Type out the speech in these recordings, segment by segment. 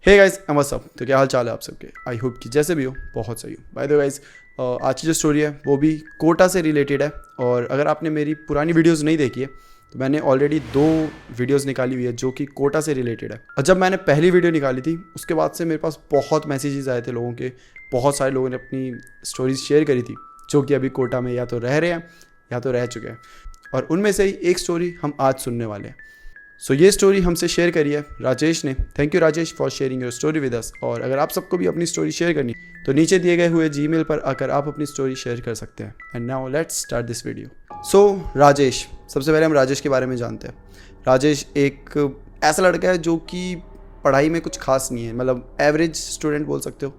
Hey guys what's up. तो क्या हाल चाल है आप सबके। आई होप कि जैसे भी हो बहुत सही हो। बाय द वे गाइस, आज की जो स्टोरी है वो भी कोटा से रिलेटेड है। और अगर आपने मेरी पुरानी वीडियोस नहीं देखी है तो मैंने ऑलरेडी 2 वीडियोस निकाली हुई है जो कि कोटा से रिलेटेड है। और जब मैंने पहली वीडियो निकाली थी उसके बाद से मेरे पास बहुत मैसेजेस आए थे लोगों के। बहुत सारे लोगों ने अपनी स्टोरीज शेयर करी थी जो कि अभी कोटा में या तो रह रहे हैं या तो रह चुके हैं। और उनमें से ही एक स्टोरी हम आज सुनने वाले हैं। सो ये स्टोरी हमसे शेयर करी है राजेश ने। Thank you Rajesh for sharing your story with us. और अगर आप सबको भी अपनी स्टोरी शेयर करनी तो नीचे दिए गए हुए जीमेल पर आकर आप अपनी स्टोरी शेयर कर सकते हैं। And now let's start this video. So Rajesh, सबसे पहले हम राजेश के बारे में जानते हैं। राजेश एक ऐसा लड़का है जो कि पढ़ाई में कुछ खास नहीं है, मतलब एवरेज स्टूडेंट बोल सकते हो।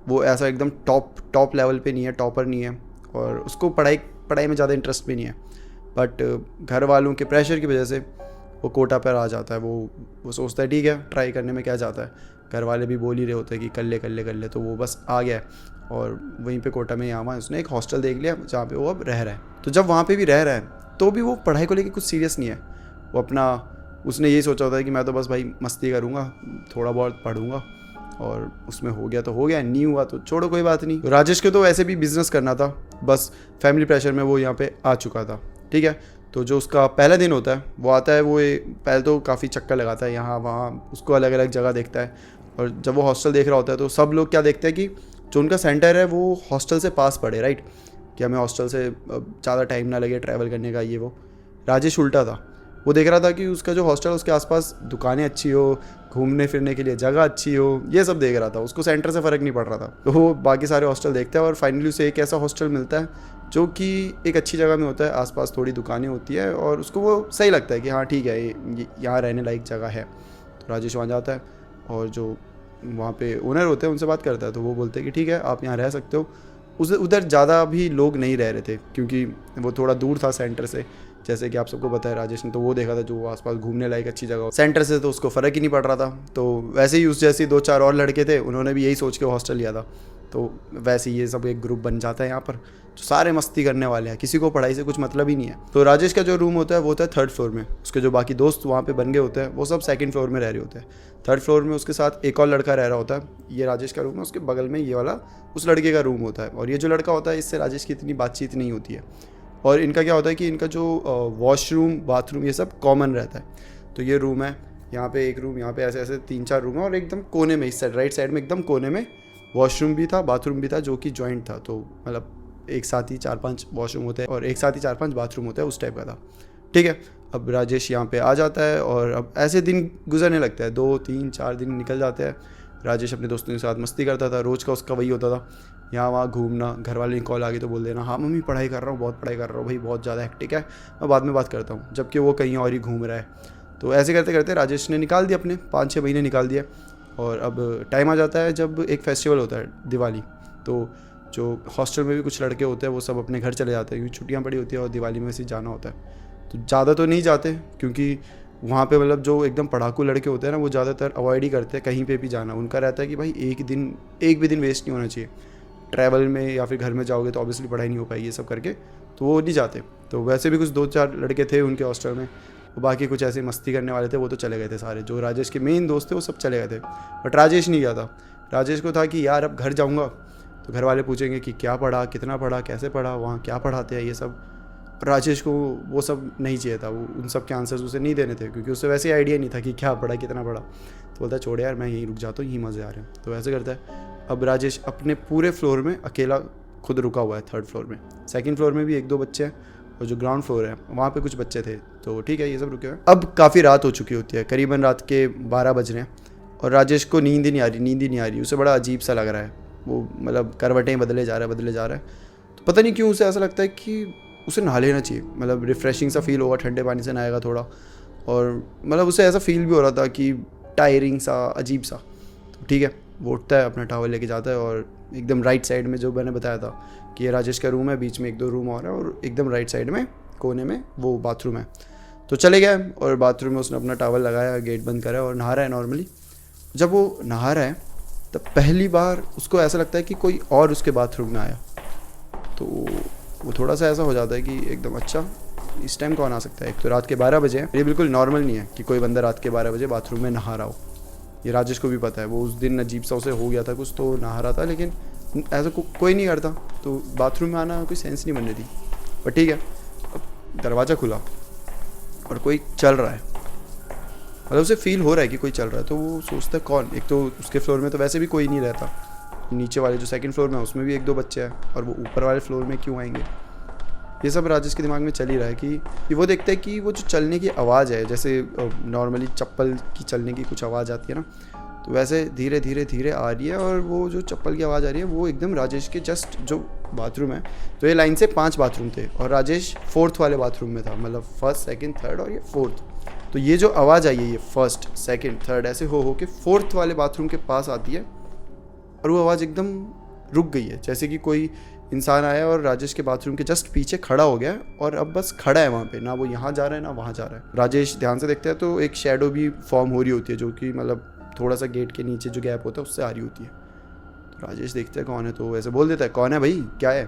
वो ऐसा एकदम टॉप लेवल पे नहीं है, टॉपर नहीं है। और उसको पढ़ाई में ज़्यादा इंटरेस्ट भी नहीं है। बट घर वालों के प्रेशर की वजह से वो कोटा पर आ जाता है। वो सोचता है ठीक है ट्राई करने में क्या जाता है। घर वाले भी बोल ही रहे होते हैं कि कर ले, तो वो बस आ गया है। और वहीं पे कोटा में यहाँ उसने एक हॉस्टल देख लिया जहाँ पे वो अब रह रहा है। तो जब वहाँ पे भी रह रहा है तो भी वो पढ़ाई को लेकर कुछ सीरियस नहीं है। वो उसने यही सोचा होता है कि मैं तो बस भाई मस्ती करूँगा, थोड़ा बहुत पढ़ूँगा और उसमें हो गया तो हो गया, नहीं हुआ तो छोड़ो कोई बात नहीं। राजेश को तो वैसे भी बिजनेस करना था, बस फैमिली प्रेशर में वो यहाँ पे आ चुका था। ठीक है, तो जो उसका पहला दिन होता है वो आता है, वो पहले तो काफ़ी चक्कर लगाता है यहाँ वहाँ, उसको अलग अलग जगह देखता है। और जब वो हॉस्टल देख रहा होता है तो सब लोग क्या देखते हैं कि जो उनका सेंटर है वो हॉस्टल से पास पड़े, राइट, कि हमें हॉस्टल से ज़्यादा टाइम ना लगे ट्रैवल करने का। ये वो राजेश उल्टा था। वो देख रहा था कि उसका जो हॉस्टल है उसके आसपास दुकानें अच्छी हो, घूमने फिरने के लिए जगह अच्छी हो, ये सब देख रहा था। उसको सेंटर से फ़र्क नहीं पड़ रहा था। तो वो बाकी सारे हॉस्टल देखता है और फाइनली उसे एक ऐसा हॉस्टल मिलता है जो कि एक अच्छी जगह में होता है, आसपास थोड़ी दुकानें होती है और उसको वो सही लगता है कि हाँ ठीक है यहाँ रहने लायक जगह है। तो राजेश वहाँ जाता है और जो वहाँ पे ओनर होते हैं उनसे बात करता है। तो वो बोलते हैं कि ठीक है आप यहाँ रह सकते हो। उधर ज़्यादा भी लोग नहीं रह रहे थे क्योंकि वो थोड़ा दूर था सेंटर से, जैसे कि आप सबको पता है। राजेश ने तो वो देखा था जो आसपास घूमने लायक अच्छी जगह, सेंटर से तो उसको फ़र्क ही नहीं पड़ रहा था। तो वैसे ही उस जैसे 2-4 और लड़के थे, उन्होंने भी यही सोच के हॉस्टल लिया था। तो वैसे ये सब एक ग्रुप बन जाता है यहाँ पर जो सारे मस्ती करने वाले हैं, किसी को पढ़ाई से कुछ मतलब ही नहीं है। तो राजेश का जो रूम होता है वो होता है 3rd फ्लोर में। उसके जो बाकी दोस्त वहाँ पे बन गए होते हैं वो सब 2nd फ्लोर में रह रहे होते हैं। 3rd फ्लोर में उसके साथ एक और लड़का रह रहा होता है। ये राजेश का रूम है, उसके बगल में ये वाला उस लड़के का रूम होता है। और ये जो लड़का होता है इससे राजेश की इतनी बातचीत नहीं होती है। और इनका क्या होता है कि इनका जो वॉशरूम बाथरूम ये सब कॉमन रहता है। तो ये रूम है, यहाँ पे एक रूम, यहाँ पे ऐसे ऐसे 3-4 रूम है और एकदम कोने में इस साइड राइट साइड में एकदम कोने में वॉशरूम भी था, बाथरूम भी था जो कि जॉइंट था। तो मतलब एक साथ ही 4-5 वॉशरूम होते हैं और एक साथ ही 4-5 बाथरूम होता है, उस टाइप का था। ठीक है, अब राजेश यहाँ पे आ जाता है और अब ऐसे दिन गुजरने लगता है। 2-3-4 दिन निकल जाते हैं। राजेश अपने दोस्तों के साथ मस्ती करता था, रोज़ का उसका वही होता था, यहाँ वहाँ घूमना। घर वाले की कॉल आ गई तो बोल देना हाँ मम्मी पढ़ाई कर रहा हूँ, बहुत पढ़ाई कर रहा हूँ भाई, बहुत ज़्यादा हेक्टिक है, मैं बाद में बात करता हूँ, जबकि वो कहीं और ही घूम रहा है। तो ऐसे करते करते राजेश ने निकाल दिया अपने 5-6 महीने निकाल दिया। और अब टाइम आ जाता है जब एक फेस्टिवल होता है दिवाली। तो जो हॉस्टल में भी कुछ लड़के होते हैं वो सब अपने घर चले जाते हैं क्योंकि छुट्टियाँ पड़ी होती है और दिवाली में वैसे जाना होता है। तो ज़्यादा तो नहीं जाते क्योंकि वहाँ पे मतलब जो एकदम पढ़ाकू लड़के होते हैं ना वो ज़्यादातर अवॉइड ही करते हैं कहीं पे भी जाना। उनका रहता है कि भाई एक भी दिन वेस्ट नहीं होना चाहिए ट्रैवल में, या फिर घर में जाओगे तो ऑब्वियसली पढ़ाई नहीं हो पाएगी, ये सब करके तो वो नहीं जाते। तो वैसे भी कुछ 2-4 लड़के थे उनके हॉस्टल में, वो बाकी कुछ ऐसे मस्ती करने वाले थे, वो तो चले गए थे सारे। जो राजेश के मेन दोस्त थे वो सब चले गए थे, बट राजेश नहीं गया था। राजेश को था कि यार अब घर जाऊँगा तो घर वाले पूछेंगे कि क्या पढ़ा, कितना पढ़ा, कैसे पढ़ा, वहाँ क्या पढ़ाते हैं, ये सब। पर राजेश को वो सब नहीं चाहिए था, वो उन सब के आंसर्स उसे नहीं देने थे क्योंकि उसे वैसे आइडिया नहीं था कि क्या पढ़ा कितना पढ़ा। तो बोलता है छोड़ यार मैं यहीं रुक जाता हूँ, यहीं मज़े आ रहे हैं। तो ऐसे करता है। अब राजेश अपने पूरे फ्लोर में अकेला खुद रुका हुआ है। 3rd फ्लोर में, 2nd फ्लोर में भी 1-2 बच्चे हैं और जो ग्राउंड फ्लोर है वहाँ पे कुछ बच्चे थे। तो ठीक है ये सब रुके हुए। अब काफ़ी रात हो चुकी होती है, करीबन रात के 12 बज रहे हैं और राजेश को नींद ही नहीं आ रही। उसे बड़ा अजीब सा लग रहा है। वो मतलब करवटें बदले जा रहा है। तो पता नहीं क्यों उसे ऐसा लगता है कि उसे नहा लेना चाहिए, मतलब रिफ़्रेशिंग सा फील होगा, ठंडे पानी से नहाएगा थोड़ा। और मतलब उसे ऐसा फील भी हो रहा था कि टायरिंग सा, अजीब सा। तो ठीक है वो उठता है, अपना टॉवल लेके जाता है और एकदम राइट साइड में, जो मैंने बताया था कि ये राजेश का रूम है, बीच में 1-2 रूम और है और एकदम राइट साइड में कोने में वो बाथरूम है। तो चले गए और बाथरूम में उसने अपना टॉवल लगाया, गेट बंद करा और नहा रहा है नॉर्मली। जब वो नहा रहा है तब पहली बार उसको ऐसा लगता है कि कोई और उसके बाथरूम में आया। तो वो थोड़ा सा ऐसा हो जाता है कि एकदम अच्छा इस टाइम कौन आ सकता है। एक तो रात के 12 बजे हैं, ये बिल्कुल नॉर्मल नहीं है कि कोई बंदा रात के 12 बजे बाथरूम में नहा रहा हो। ये राजेश को भी पता है। वो उस दिन अजीब सा उसे हो गया था कुछ, तो नहा रहा था, लेकिन ऐसा कोई नहीं करता, तो बाथरूम में आना कोई सेंस नहीं बन रही थी। पर ठीक है, अब दरवाज़ा खुला और कोई चल रहा है, मतलब उसे फील हो रहा है कि कोई चल रहा है। तो वो सोचता है कौन। एक तो उसके फ्लोर में तो वैसे भी कोई नहीं रहता, नीचे वाले जो सेकंड फ्लोर में है उसमें भी 1-2 बच्चे हैं, और वो ऊपर वाले फ्लोर में क्यों आएंगे। ये सब राजेश के दिमाग में चल ही रहा है कि वो देखता है कि वो जो चलने की आवाज़ है, जैसे नॉर्मली चप्पल की चलने की कुछ आवाज़ आती है ना, तो वैसे धीरे धीरे धीरे आ रही है। और वो जो चप्पल की आवाज़ आ रही है वो एकदम राजेश के जस्ट जो बाथरूम है, तो ये लाइन से 5 बाथरूम थे और राजेश 4th वाले बाथरूम में था, मतलब 1st, 2nd, 3rd और ये 4th। तो ये जो आवाज़ आई है ये 1st, 2nd, 3rd ऐसे हो के 4th वाले बाथरूम के पास आती है, और वो आवाज़ एकदम रुक गई है, जैसे कि कोई इंसान आया और राजेश के बाथरूम के जस्ट पीछे खड़ा हो गया और अब बस खड़ा है वहाँ पे, ना वो यहाँ जा रहा है ना वहाँ जा रहा है। राजेश ध्यान से देखता है तो एक शेडो भी फॉर्म हो रही होती है, जो कि मतलब थोड़ा सा गेट के नीचे जो गैप होता है उससे आ रही होती है। तो राजेश देखता है कौन है, तो वैसे बोल देता है कौन है भाई, क्या है।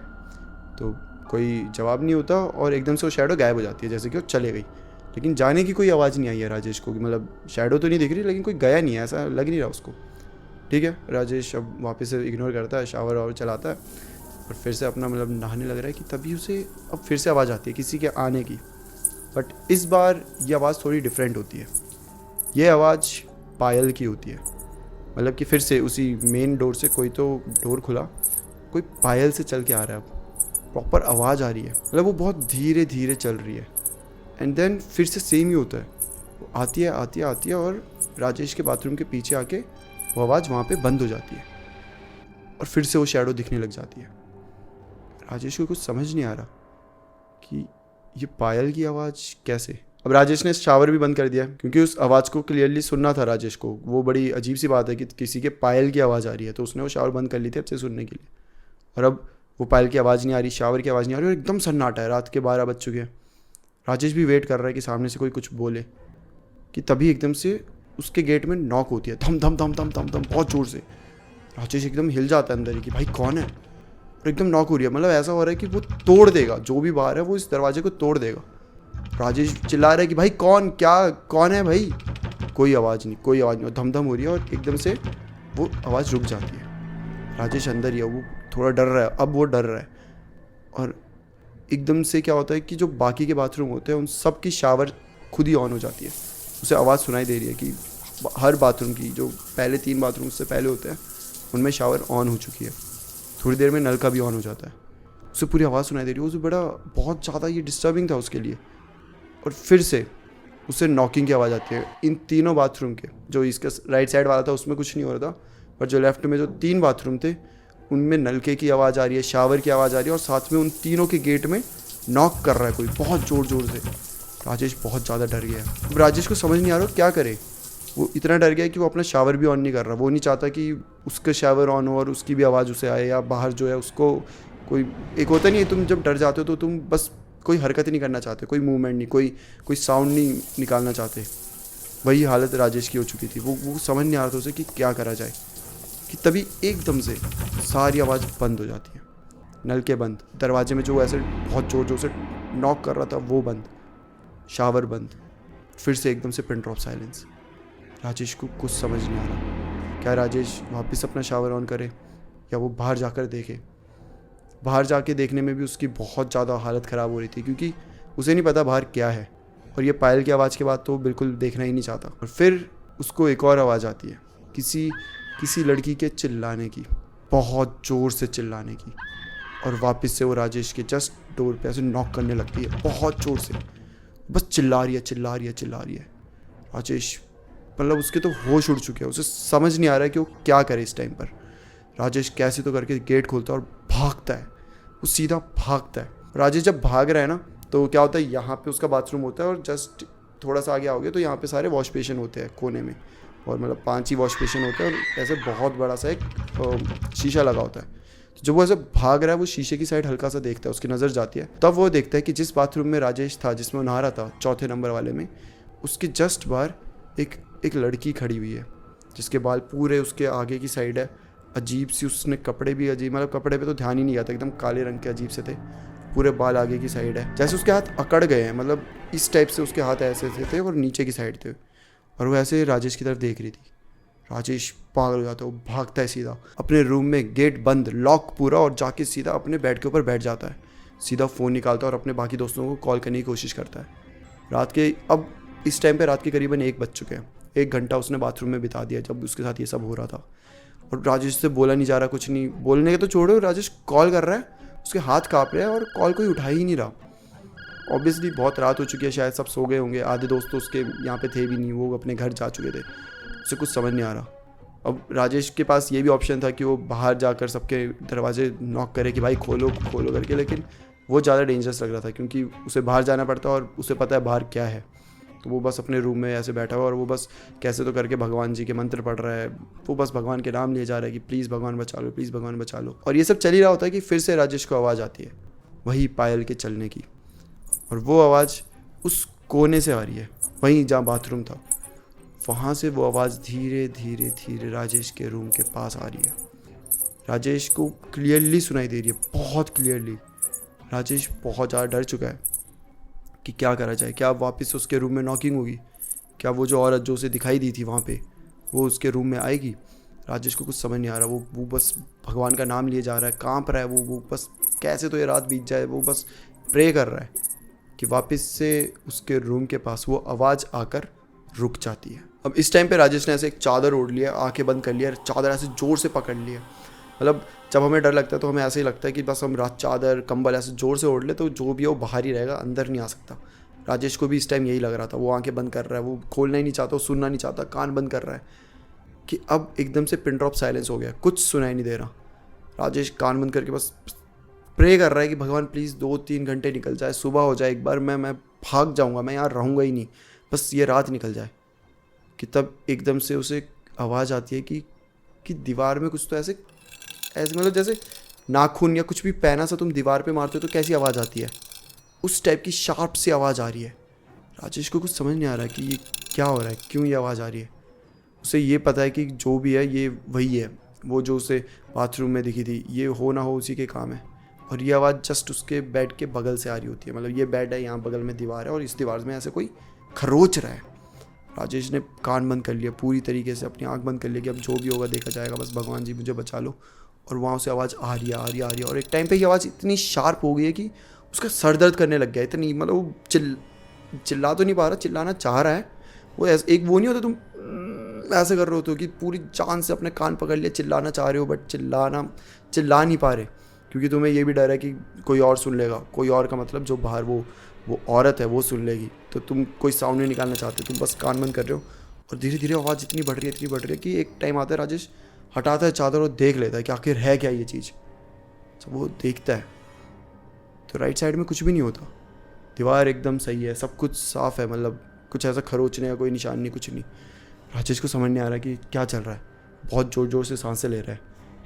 तो कोई जवाब नहीं होता और एकदम से वो शेडो गायब हो जाती है, जैसे कि वो चले गई। लेकिन जाने की कोई आवाज़ नहीं आई है राजेश को, मतलब शेडो तो नहीं दिख रही लेकिन कोई गया नहीं है, ऐसा लग नहीं रहा उसको। ठीक है, राजेश अब वापस से इग्नोर करता है, शावर और चलाता है और फिर से अपना मतलब नहाने लग रहा है कि तभी उसे अब फिर से आवाज़ आती है किसी के आने की। बट इस बार ये आवाज़ थोड़ी डिफरेंट होती है। ये आवाज़ पायल की होती है, मतलब कि फिर से उसी मेन डोर से कोई तो डोर खुला, कोई पायल से चल के आ रहा है। अब प्रॉपर आवाज़ आ रही है, मतलब वो बहुत धीरे धीरे चल रही है। एंड देन फिर से सेम ही होता है, वो आती है आती है आती है और राजेश के बाथरूम के पीछे आके वो आवाज़ वहाँ पे बंद हो जाती है और फिर से वो शैडो दिखने लग जाती है। राजेश को कुछ समझ नहीं आ रहा कि ये पायल की आवाज़ कैसे। अब राजेश ने शावर भी बंद कर दिया क्योंकि उस आवाज़ को क्लियरली सुनना था राजेश को। वो बड़ी अजीब सी बात है कि किसी के पायल की आवाज़ आ रही है, तो उसने वो शावर बंद कर ली थी अच्छे सुनने के लिए। और अब वो पायल की आवाज़ नहीं आ रही, शावर की आवाज़ नहीं आ रही और एकदम सन्नाटा है। रात के 12 बज चुके हैं। राजेश भी वेट कर रहा है कि सामने से कोई कुछ बोले, कि तभी एकदम से उसके गेट में नॉक होती है, धम धम धम धम धम धम, बहुत ज़ोर से। राजेश एकदम हिल जाता है अंदर ही कि भाई कौन है, और एकदम नॉक हो रही है, मतलब ऐसा हो रहा है कि वो तोड़ देगा, जो भी बाहर है वो इस दरवाजे को तोड़ देगा। राजेश चिल्ला रहा है कि भाई कौन, क्या कौन है भाई। कोई आवाज़ नहीं, कोई आवाज़ नहीं, धम धम हो रही है और एकदम से वो आवाज़ रुक जाती है। राजेश अंदर ही है, वो थोड़ा डर रहा है, अब वो डर रहा है। और एकदम से क्या होता है कि जो बाकी के बाथरूम होते हैं उन सब की शावर खुद ही ऑन हो जाती है। उसे आवाज़ सुनाई दे रही है कि हर बाथरूम की, जो पहले 3 बाथरूम उससे पहले होते हैं उनमें शावर ऑन हो चुकी है। थोड़ी देर में नल का भी ऑन हो जाता है। उसे पूरी आवाज़ सुनाई दे रही है। उसे बड़ा बहुत ज़्यादा ये डिस्टर्बिंग था उसके लिए। और फिर से उसे नॉकिंग की आवाज़ आती है इन तीनों बाथरूम के। जो इसका राइट साइड वाला था उसमें कुछ नहीं हो रहा था, पर जो लेफ्ट में जो 3 बाथरूम थे उनमें नलके की आवाज़ आ रही है, शावर की आवाज़ आ रही है और साथ में उन तीनों के गेट में नॉक कर रहा है कोई बहुत ज़ोर ज़ोर से। राजेश बहुत ज़्यादा डर गया है। अब राजेश को समझ नहीं आ रहा क्या करे। वो इतना डर गया कि वो अपना शावर भी ऑन नहीं कर रहा। वो नहीं चाहता कि उसका शावर ऑन हो और उसकी भी आवाज़ उसे आए, या बाहर जो है उसको कोई, एक होता नहीं है तुम जब डर जाते हो तो तुम बस कोई हरकत ही नहीं करना चाहते, कोई मूवमेंट नहीं, कोई साउंड नहीं निकालना चाहते। वही हालत राजेश की हो चुकी थी। वो समझ नहीं आ रहा था उसे कि क्या करा जाए, कि तभी एकदम से सारी आवाज़ बंद हो जाती है। नल के बंद, दरवाजे में जो ऐसे बहुत ज़ोर ज़ोर से नॉक कर रहा था वो बंद, शावर बंद, फिर से एकदम से पिन ड्रॉप साइलेंस। राजेश को कुछ समझ नहीं आ रहा। क्या राजेश वापस अपना शावर ऑन करे या वो बाहर जाकर देखे। बाहर जाके देखने में भी उसकी बहुत ज़्यादा हालत ख़राब हो रही थी, क्योंकि उसे नहीं पता बाहर क्या है। और ये पायल की आवाज़ के बाद तो बिल्कुल देखना ही नहीं चाहता। और फिर उसको एक और आवाज़ आती है, किसी लड़की के चिल्लाने की, बहुत ज़ोर से चिल्लाने की। और वापस से वो राजेश के जस्ट डोर पे ऐसे नॉक करने लगती है बहुत ज़ोर से। बस चिल्ला रही है। राजेश मतलब उसके तो होश उड़ चुके हैं। उसे समझ नहीं आ रहा है कि वो क्या करे इस टाइम पर। राजेश कैसे तो करके गेट खोलता है और भागता है। वो सीधा भागता है। राजेश जब भाग रहा है ना, तो क्या होता है, यहाँ पे उसका बाथरूम होता है और जस्ट थोड़ा सा आगे आओगे तो यहाँ पे सारे वॉश बेसिन होते हैं कोने में, और मतलब 5 ही वॉश बेसिन होते हैं और ऐसे बहुत बड़ा सा एक शीशा लगा होता है। तो जब वो ऐसे भाग रहा है, वो शीशे की साइड हल्का सा देखता है, उसकी नज़र जाती है, तब वो देखता है कि जिस बाथरूम में राजेश था, जिसमें वो नहा रहा था, 4थे नंबर वाले में, उसके जस्ट बाहर एक लड़की खड़ी हुई है, जिसके बाल पूरे उसके आगे की साइड है। अजीब सी, उसने कपड़े भी अजीब, मतलब कपड़े पे तो ध्यान ही नहीं आता, एकदम काले रंग के अजीब से थे। पूरे बाल आगे की साइड है, जैसे उसके हाथ अकड़ गए हैं, मतलब इस टाइप से उसके हाथ ऐसे थे और नीचे की साइड थे। और वो ऐसे राजेश की तरफ देख रही थी। राजेश पागल हो जाता है, वो भागता है सीधा अपने रूम में, गेट बंद, लॉक पूरा, और जाके सीधा अपने बेड के ऊपर बैठ जाता है। सीधा फ़ोन निकालता है और अपने बाकी दोस्तों को कॉल करने की कोशिश करता है। रात के अब इस टाइम पे रात के करीबन 1 बज चुके हैं। 1 घंटा उसने बाथरूम में बिता दिया जब उसके साथ ये सब हो रहा था। और राजेश से बोला नहीं जा रहा, कुछ नहीं बोलने के तो छोड़ो, राजेश कॉल कर रहा है, उसके हाथ काँप रहे हैं और कॉल कोई उठा ही नहीं रहा। ऑब्वियसली बहुत रात हो चुकी है, शायद सब सो गए होंगे, आधे दोस्त तो उसके यहाँ पे थे भी नहीं, वो अपने घर जा चुके थे। उसे कुछ समझ नहीं आ रहा। अब राजेश के पास ये भी ऑप्शन था कि वो बाहर जाकर सबके दरवाजे नॉक करे कि भाई खोलो खोलो करके, लेकिन वो ज़्यादा डेंजरस लग रहा था क्योंकि उसे बाहर जाना पड़ता और उसे पता है बाहर क्या है। तो वो बस अपने रूम में ऐसे बैठा हुआ और वो बस कैसे तो करके भगवान जी के मंत्र पढ़ रहा है। वो बस भगवान के नाम लिए जा रहा है कि प्लीज़ भगवान बचा लो, प्लीज़ भगवान बचा लो। और ये सब चल ही रहा होता है कि फिर से राजेश को आवाज़ आती है, वही पायल के चलने की। और वो आवाज़ उस कोने से आ रही है, वहीं जहाँ बाथरूम था, वहाँ से वो आवाज़ धीरे धीरे धीरे राजेश के रूम के पास आ रही है। राजेश को क्लियरली सुनाई दे रही है, बहुत क्लियरली। राजेश बहुत ज़्यादा डर चुका है कि क्या करा जाए। क्या वापस उसके रूम में नॉकिंग होगी? क्या वो जो औरत जो उसे दिखाई दी थी वहाँ पे, वो उसके रूम में आएगी? राजेश को कुछ समझ नहीं आ रहा। वो बस भगवान का नाम लिए जा रहा है, काँप रहा है। वो बस कैसे तो ये रात बीत जाए, वो बस प्रे कर रहा है कि वापस से उसके रूम के पास वो आवाज़ आकर रुक जाती है। अब इस टाइम पे राजेश ने ऐसे एक चादर ओढ़ लिया, आंखें बंद कर लिया, चादर ऐसे ज़ोर से पकड़ लिया। मतलब जब हमें डर लगता है तो हमें ऐसे ही लगता है कि बस हम रात चादर कंबल ऐसे ज़ोर से ओढ़ ले तो जो भी है वो बाहर ही रहेगा, अंदर नहीं आ सकता। राजेश को भी इस टाइम यही लग रहा था। वो आंखें बंद कर रहा है, वो खोलना ही नहीं चाहता, वो सुनना नहीं चाहता, कान बंद कर रहा है कि अब एकदम से पिन ड्रॉप साइलेंस हो गया, कुछ सुनाई नहीं दे रहा। राजेश कान बंद करके बस प्रे कर रहा है कि भगवान प्लीज़ 2-3 घंटे निकल जाए, सुबह हो जाए, एक बार मैं भाग जाऊँगा, मैं यहाँ रहूँगा ही नहीं, बस ये रात निकल जाए। कि तब एकदम से उसे आवाज़ आती है कि दीवार में कुछ तो ऐसे मतलब जैसे नाखून या कुछ भी पैना सा तुम दीवार पे मारते हो तो कैसी आवाज़ आती है, उस टाइप की शार्प सी आवाज़ आ रही है। राजेश को कुछ समझ नहीं आ रहा कि ये क्या हो रहा है, क्यों ये आवाज़ आ रही है। उसे ये पता है कि जो भी है ये वही है, वो जो उसे बाथरूम में दिखी थी, ये हो ना हो उसी के काम है। और ये आवाज़ जस्ट उसके बेड के बगल से आ रही होती है। मतलब ये बेड है, यहाँ बगल में दीवार है और इस दीवार में ऐसे कोई खरोच रहा है। राजेश ने कान बंद कर लिया, पूरी तरीके से अपनी आंख बंद कर लिया कि अब जो भी होगा देखा जाएगा, बस भगवान जी मुझे बचा लो। और वहाँ से आवाज़ आ रही है और एक टाइम पे ये आवाज़ इतनी शार्प हो गई है कि उसका सर दर्द करने लग गया। इतनी मतलब वो चिल्ला तो नहीं पा रहा, चिल्लाना चाह रहा है। वो ऐसे एक वो नहीं होता तुम ऐसे कर रहे होते हो कि पूरी जान से अपने कान पकड़ लिया, चिल्लाना चाह रहे हो बट चिल्ला नहीं पा रहे, क्योंकि तुम्हें ये भी डर है कि कोई और सुन लेगा। कोई और का मतलब जो बाहर वो औरत है वो सुन लेगी, तो तुम कोई साउंड नहीं निकालना चाहते, तुम बस कान बंद कर रहे हो। और धीरे धीरे आवाज़ इतनी बढ़ रही है कि एक टाइम आता है, राजेश हटाता है चादर और देख लेता है कि आखिर है क्या ये चीज़। जब वो देखता है तो राइट साइड में कुछ भी नहीं होता, दीवार एकदम सही है, सब कुछ साफ़ है, मतलब कुछ ऐसा खरोचने का कोई निशान नहीं, कुछ नहीं। राजेश को समझ नहीं आ रहा कि क्या चल रहा है। बहुत ज़ोर ज़ोर से सांसें ले रहा है,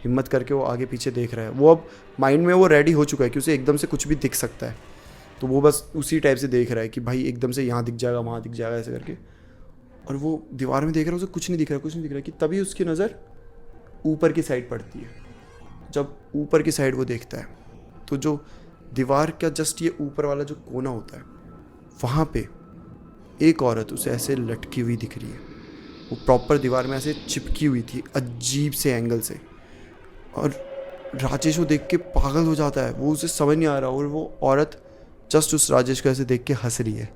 हिम्मत करके वो आगे पीछे देख रहा है। वो अब माइंड में वो रेडी हो चुका है कि उसे एकदम से कुछ भी दिख सकता है, तो वो बस उसी टाइप से देख रहा है कि भाई एकदम से यहाँ दिख जाएगा, वहाँ दिख जाएगा, ऐसे करके। और वो दीवार में देख रहा है, उसे कुछ नहीं दिख रहा कि तभी उसकी नज़र ऊपर की साइड पड़ती है। जब ऊपर की साइड वो देखता है तो जो दीवार का जस्ट ये ऊपर वाला जो कोना होता है, वहाँ पे एक औरत उसे ऐसे लटकी हुई दिख रही है। वो प्रॉपर दीवार में ऐसे चिपकी हुई थी, अजीब से एंगल से। और राजेश वो देख के पागल हो जाता है, वो उसे समझ नहीं आ रहा। और वो औरत जस्ट उस राजेश को ऐसे देख के हंस रही है।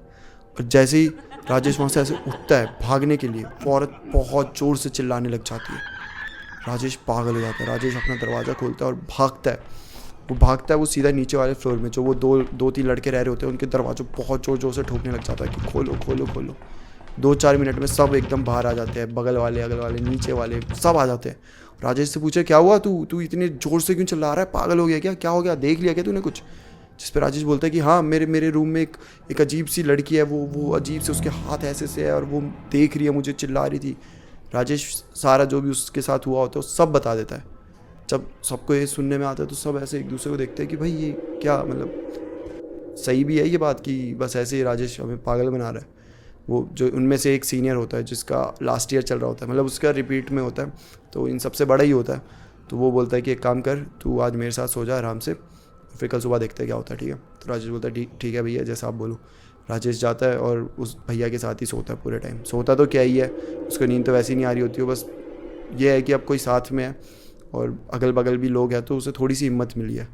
और जैसे ही राजेश वहाँ से ऐसे उठता है भागने के लिए, वो औरत बहुत ज़ोर से चिल्लाने लग जाती है। राजेश पागल हो जाता है। राजेश अपना दरवाज़ा खोलता है और भागता है। वो सीधा नीचे वाले फ्लोर में जो वो दो तीन लड़के रह रहे होते हैं उनके दरवाज़ों बहुत ज़ोर से ठोकने लग जाता है कि खोलो खोलो खोलो। 2-4 मिनट में सब एकदम बाहर आ जाते हैं, बगल वाले, अगल वाले, नीचे वाले सब आ जाते हैं। राजेश से पूछे क्या हुआ, तू इतने ज़ोर से क्यों चिल्ला रहा है, पागल हो गया क्या हो गया, देख लिया क्या तूने कुछ? जिस पर राजेश बोलता है कि हाँ, मेरे रूम में एक अजीब सी लड़की है, वो अजीब से उसके हाथ ऐसे से है और वो देख रही है मुझे, चिल्ला रही थी। राजेश सारा जो भी उसके साथ हुआ होता है वो सब बता देता है। जब सबको ये सुनने में आता है तो सब ऐसे एक दूसरे को देखते हैं कि भाई ये क्या, मतलब सही भी है ये बात कि बस ऐसे ही राजेश हमें पागल बना रहा है। वो जो उनमें से एक सीनियर होता है जिसका लास्ट ईयर चल रहा होता है, मतलब उसका रिपीट में होता है, तो इन सबसे बड़ा ही होता है। तो वो बोलता है कि एक काम कर, तू आज मेरे साथ सो जा आराम से, फिर कल सुबह देखते हैं क्या होता है, ठीक है? तो राजेश बोलता है ठीक है भैया, जैसा आप बोलो। राजेश जाता है और उस भैया के साथ ही सोता है पूरे टाइम। सोता तो क्या ही है, उसको नींद तो वैसे ही नहीं आ रही होती है, बस ये है कि अब कोई साथ में है और अगल बगल भी लोग हैं तो उसे थोड़ी सी हिम्मत मिली है।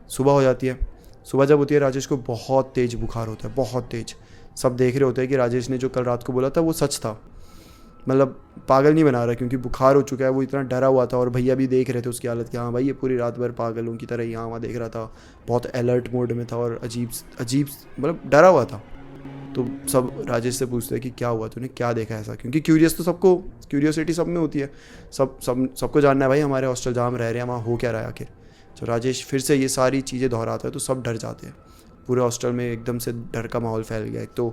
सुबह हो जाती है। सुबह जब होती है राजेश को बहुत तेज़ बुखार होता है, बहुत तेज़। सब देख रहे होते हैं कि राजेश ने जो कल रात को बोला था वो सच था, मतलब पागल नहीं बना रहा, क्योंकि बुखार हो चुका है। वो इतना डरा हुआ था और भैया भी देख रहे थे उसकी हालत कि हाँ भाई ये पूरी रात भर पागलों की तरह यहाँ वहाँ देख रहा था, बहुत अलर्ट मोड में था और अजीब मतलब डरा हुआ था। तो सब राजेश से पूछते हैं कि क्या हुआ, तूने क्या देखा ऐसा, क्योंकि क्यूरियोसिटी सब में होती है। सबको जानना है भाई हमारे हॉस्टल जहाँ हम रह रहे हैं वहाँ हो क्या रहा है आखिर। जब राजेश फिर से ये सारी चीज़ें दोहराता है तो सब डर जाते हैं। पूरे हॉस्टल में एकदम से डर का माहौल फैल गया। एक तो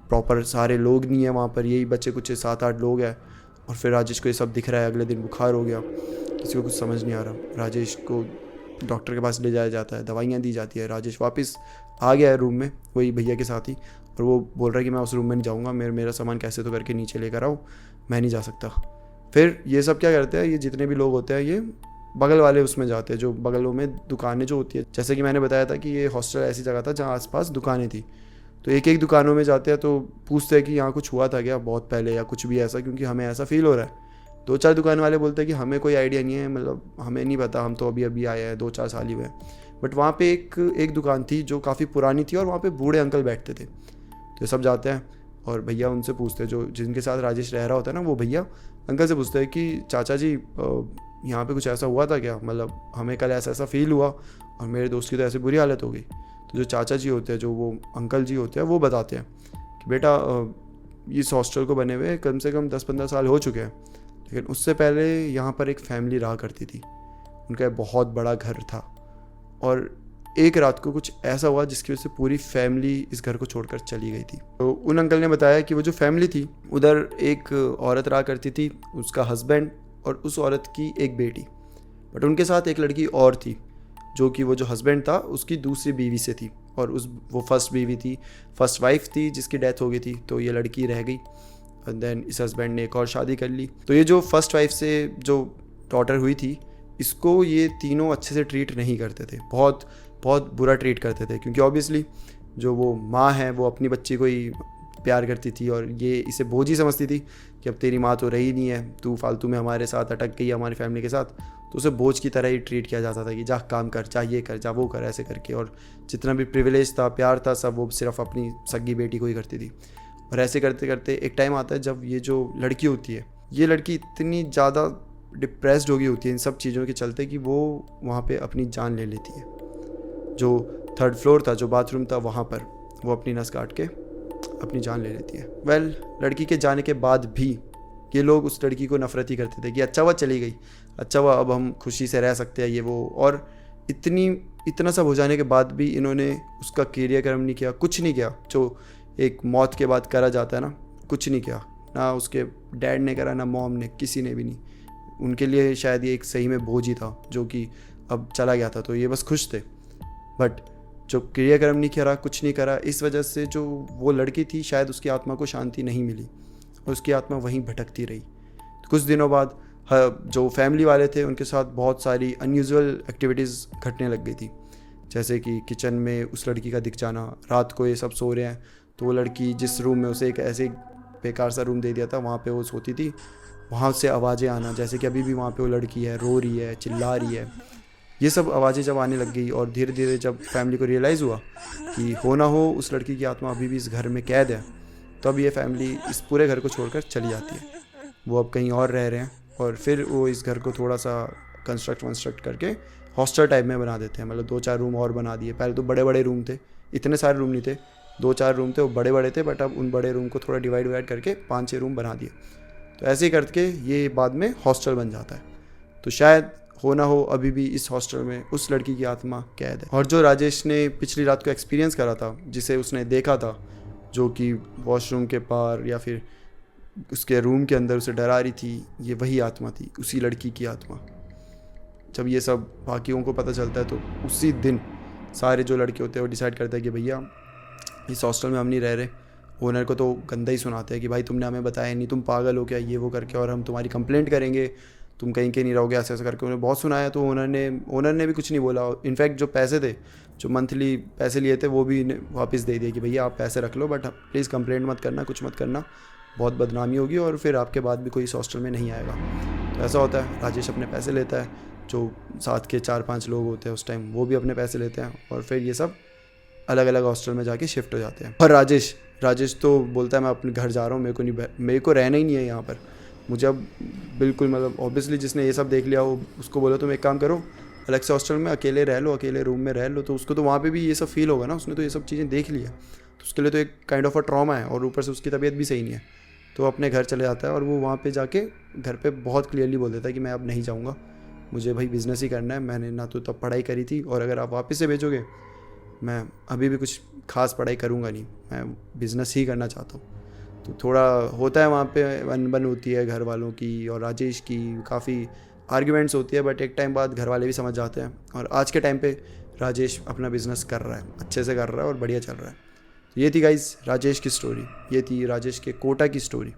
प्रॉपर सारे लोग नहीं है वहाँ पर, यही बच्चे कुछ 7-8 लोग हैं और फिर राजेश को ये सब दिख रहा है। अगले दिन बुखार हो गया, किसी को कुछ समझ नहीं आ रहा। राजेश को डॉक्टर के पास ले जाया जाता है, दवाइयाँ दी जाती है। राजेश वापस आ गया है रूम में वही भैया के साथ ही, और वो बोल रहा है कि मैं उस रूम में नहीं जाऊँगा, मेरा सामान कैसे तो करके नीचे लेकर आओ, मैं नहीं जा सकता। फिर ये सब क्या करते हैं, ये जितने भी लोग होते हैं ये बगल वाले उसमें जाते हैं, जो बगलों में दुकानें जो होती है। जैसे कि मैंने बताया था कि ये हॉस्टल ऐसी जगह था जहाँ आसपास दुकानें थी, तो एक एक दुकानों में जाते हैं तो पूछते हैं कि यहाँ कुछ हुआ था क्या बहुत पहले या कुछ भी ऐसा, क्योंकि हमें ऐसा फील हो रहा है। 2-4 दुकान वाले बोलते हैं कि हमें कोई आइडिया नहीं है, मतलब हमें नहीं पता, हम तो अभी आए हैं, 2-4 साल ही हुए। बट वहाँ पे एक दुकान थी जो काफ़ी पुरानी थी और वहाँ पे बूढ़े अंकल बैठते थे। तो ये सब जाते हैं और भैया उनसे पूछते हैं, जो जिनके साथ राजेश रह रहा होता है ना, वो भैया अंकल से पूछते हैं कि चाचा जी यहाँ पे कुछ ऐसा हुआ था क्या, मतलब हमें कल ऐसा फील हुआ और मेरे दोस्त की तो ऐसी बुरी हालत हो गई। तो जो चाचा जी होते हैं, जो वो अंकल जी होते हैं, वो बताते हैं कि बेटा इस हॉस्टल को बने हुए कम से कम 10-15 साल हो चुके हैं, लेकिन उससे पहले यहाँ पर एक फैमिली रहा करती थी। उनका बहुत बड़ा घर था और एक रात को कुछ ऐसा हुआ जिसकी वजह से पूरी फैमिली इस घर को छोड़कर चली गई थी। तो उन अंकल ने बताया कि वो जो फैमिली थी उधर एक औरत रहा करती थी, उसका हस्बैंड और उस औरत की एक बेटी, बट उनके साथ एक लड़की और थी जो कि वो जो हस्बैंड था उसकी दूसरी बीवी से थी, और वो फर्स्ट बीवी थी, फर्स्ट वाइफ थी जिसकी डेथ हो गई थी। तो ये लड़की रह गई और देन इस हस्बैंड ने एक और शादी कर ली। तो ये जो फर्स्ट वाइफ से जो डॉटर हुई थी, इसको ये तीनों अच्छे से ट्रीट नहीं करते थे, बहुत बहुत बुरा ट्रीट करते थे, क्योंकि ऑब्वियसली जो वो माँ है वो अपनी बच्ची को ही प्यार करती थी और ये इसे बोझ ही समझती थी कि अब तेरी माँ तो रही नहीं है, तू फालतू में हमारे साथ अटक गई हमारी फैमिली के साथ। तो उसे बोझ की तरह ही ट्रीट किया जाता था कि जा काम कर, जा ये कर, जा वो कर, ऐसे करके। और जितना भी प्रिविलेज था, प्यार था, सब वो सिर्फ अपनी सगी बेटी को ही करती थी। और ऐसे करते करते एक टाइम आता है जब ये जो लड़की होती है, ये लड़की इतनी ज़्यादा डिप्रेस्ड हो गई होती है इन सब चीज़ों के चलते कि वो वहाँ पे अपनी जान ले लेती है। जो 3rd फ्लोर था, जो बाथरूम था, वहाँ पर वो अपनी नस काट के अपनी जान ले लेती है। लड़की के जाने के बाद भी ये लोग उस लड़की को नफरत ही करते थे कि अच्छा हुआ चली गई, अच्छा हुआ अब हम खुशी से रह सकते हैं, ये वो। और इतना सब हो जाने के बाद भी इन्होंने उसका क्रियाक्रम नहीं किया, कुछ नहीं किया जो एक मौत के बाद करा जाता है ना, कुछ नहीं किया। ना उसके डैड ने करा, ना मॉम ने, किसी ने भी नहीं। उनके लिए शायद ये एक सही में बोझ ही था जो कि अब चला गया था, तो ये बस खुश थे। बट जो क्रियाक्रम नहीं करा, कुछ नहीं करा, इस वजह से जो वो लड़की थी शायद उसकी आत्मा को शांति नहीं मिली और उसकी आत्मा वहीं भटकती रही। तो कुछ दिनों बाद जो फैमिली वाले थे उनके साथ बहुत सारी अनयूजुअल एक्टिविटीज़ घटने लग गई थी, जैसे कि किचन में उस लड़की का दिख जाना। रात को ये सब सो रहे हैं तो वो लड़की जिस रूम में उसे एक ऐसे बेकार सा रूम दे दिया था वहाँ पे वो सोती थी, वहाँ से आवाज़ें आना, जैसे कि अभी भी वहाँ पे वो लड़की है, रो रही है, चिल्ला रही है। ये सब आवाज़ें जब आने लग गई और धीरे धीरे जब फैमिली को रियलाइज़ हुआ कि हो ना हो उस लड़की की आत्मा अभी भी इस घर में कैद है, तब ये फैमिली इस पूरे घर को छोड़कर चली जाती है। वो अब कहीं और रह रहे हैं और फिर वो इस घर को थोड़ा सा कंस्ट्रक्ट करके हॉस्टल टाइप में बना देते हैं। मतलब 2-4 रूम और बना दिए। पहले तो बड़े बड़े रूम थे, इतने सारे रूम नहीं थे, 2-4 रूम थे, वो बड़े बड़े थे, बट अब उन बड़े रूम को थोड़ा डिवाइड करके 5-6 रूम बना दिए। तो ऐसे ही करके ये बाद में हॉस्टल बन जाता है। तो शायद हो ना हो अभी भी इस हॉस्टल में उस लड़की की आत्मा कैद है। और जो राजेश ने पिछली रात को एक्सपीरियंस करा था, जिसे उसने देखा था, जो कि वॉशरूम के पार या फिर उसके रूम के अंदर उसे डरा रही थी, ये वही आत्मा थी, उसी लड़की की आत्मा। जब ये सब बाकियों को पता चलता है तो उसी दिन सारे जो लड़के होते हैं वो डिसाइड करते हैं कि भैया इस हॉस्टल में हम नहीं रह रहे। ओनर को तो गंदा ही सुनाते हैं कि भाई तुमने हमें बताया नहीं, तुम पागल हो क्या, ये वो करके, और हम तुम्हारी कंप्लेंट करेंगे, तुम कहीं के नहीं रहोगे, ऐसे करके उन्हें बहुत सुनाया। तो ओनर ने भी कुछ नहीं बोला। इनफैक्ट जो पैसे थे, जो मंथली पैसे लिए थे, वो भी वापस दे दिए कि भैया आप पैसे रख लो, बट प्लीज़ कंप्लेंट मत करना, कुछ मत करना, बहुत बदनामी होगी और फिर आपके बाद भी कोई इस हॉस्टल में नहीं आएगा। तो ऐसा होता है, राजेश अपने पैसे लेता है, जो साथ के 4-5 लोग होते हैं उस टाइम वो भी अपने पैसे लेते हैं, और फिर ये सब अलग अलग हॉस्टल में जाके शिफ्ट हो जाते हैं। और राजेश तो बोलता है मैं अपने घर जा रहा हूँ, मेरे को रहना ही नहीं है यहाँ पर, मुझे अब बिल्कुल, मतलब ऑब्वियसली जिसने ये सब देख लिया वो उसको बोलो तुम एक काम करो, अलग से हॉस्टल में अकेले रह लो, अकेले रूम में रह लो, तो उसको तो वहाँ पे भी ये सब फील होगा ना, उसने तो ये सब चीज़ें देख लिया, तो उसके लिए तो एक काइंड ऑफ अ ट्रॉमा है, और ऊपर से उसकी तबीयत भी सही नहीं है, तो अपने घर चले जाता है। और वो वहाँ पे जाके घर पे बहुत क्लियरली बोल देता है कि मैं अब नहीं जाऊँगा, मुझे भाई बिज़नेस ही करना है, मैंने ना तो तब पढ़ाई करी थी, और अगर आप वापस से भेजोगे मैं अभी भी कुछ खास पढ़ाई करूँगा नहीं, मैं बिज़नेस ही करना चाहता हूँ। तो थोड़ा होता है वहाँ पे अनबन होती है घर वालों की और राजेश की, काफ़ी आर्ग्यूमेंट्स होती है, बट एक टाइम बाद घर वाले भी समझ जाते हैं, और आज के टाइम पे राजेश अपना बिज़नेस कर रहा है, अच्छे से कर रहा है और बढ़िया चल रहा है। तो ये थी गाइस राजेश की स्टोरी, ये थी राजेश के कोटा की स्टोरी।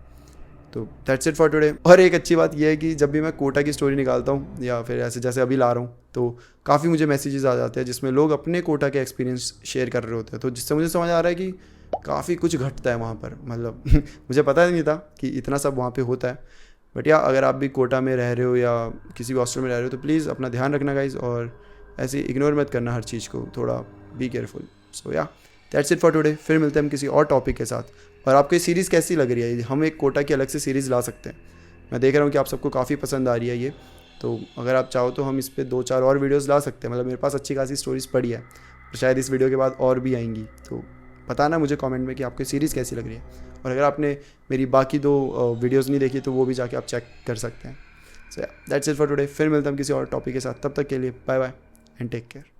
तो दैट्स इट फॉर टुडे। और एक अच्छी बात यह है कि जब भी मैं कोटा की स्टोरी निकालता हूँ या फिर ऐसे जैसे अभी ला रहा हूँ, तो काफ़ी मुझे मैसेजेस आ जाते हैं जिसमें लोग अपने कोटा के एक्सपीरियंस शेयर कर रहे होते हैं, तो जिससे मुझे समझ आ रहा है कि काफ़ी कुछ घटता है वहाँ पर, मतलब मुझे पता ही नहीं था कि इतना सब वहाँ पे होता है। बट या अगर आप भी कोटा में रह रहे हो या किसी भी हॉस्टल में रह रहे हो तो प्लीज़ अपना ध्यान रखना गाइज, और ऐसे इग्नोर मत करना हर चीज़ को, थोड़ा बी केयरफुल। सो या दैट्स इट फॉर टुडे, फिर मिलते हैं हम किसी और टॉपिक के साथ। और आपको ये सीरीज़ कैसी लग रही है, हम एक कोटा की अलग से सीरीज़ ला सकते हैं, मैं देख रहा हूँ कि आप सबको काफ़ी पसंद आ रही है ये, तो अगर आप चाहो तो हम इस पर 2-4 और वीडियोज़ ला सकते हैं, मतलब मेरे पास अच्छी खासी स्टोरीज़ पड़ी है, और शायद इस वीडियो के बाद और भी आएंगी। तो बताना मुझे कमेंट में कि आपको सीरीज़ कैसी लग रही है, और अगर आपने मेरी बाकी 2 वीडियोज़ नहीं देखी तो वो भी जाके आप चेक कर सकते हैं। So that's it for today, फिर मिलते हैं हम किसी और टॉपिक के साथ, तब तक के लिए bye bye and take care.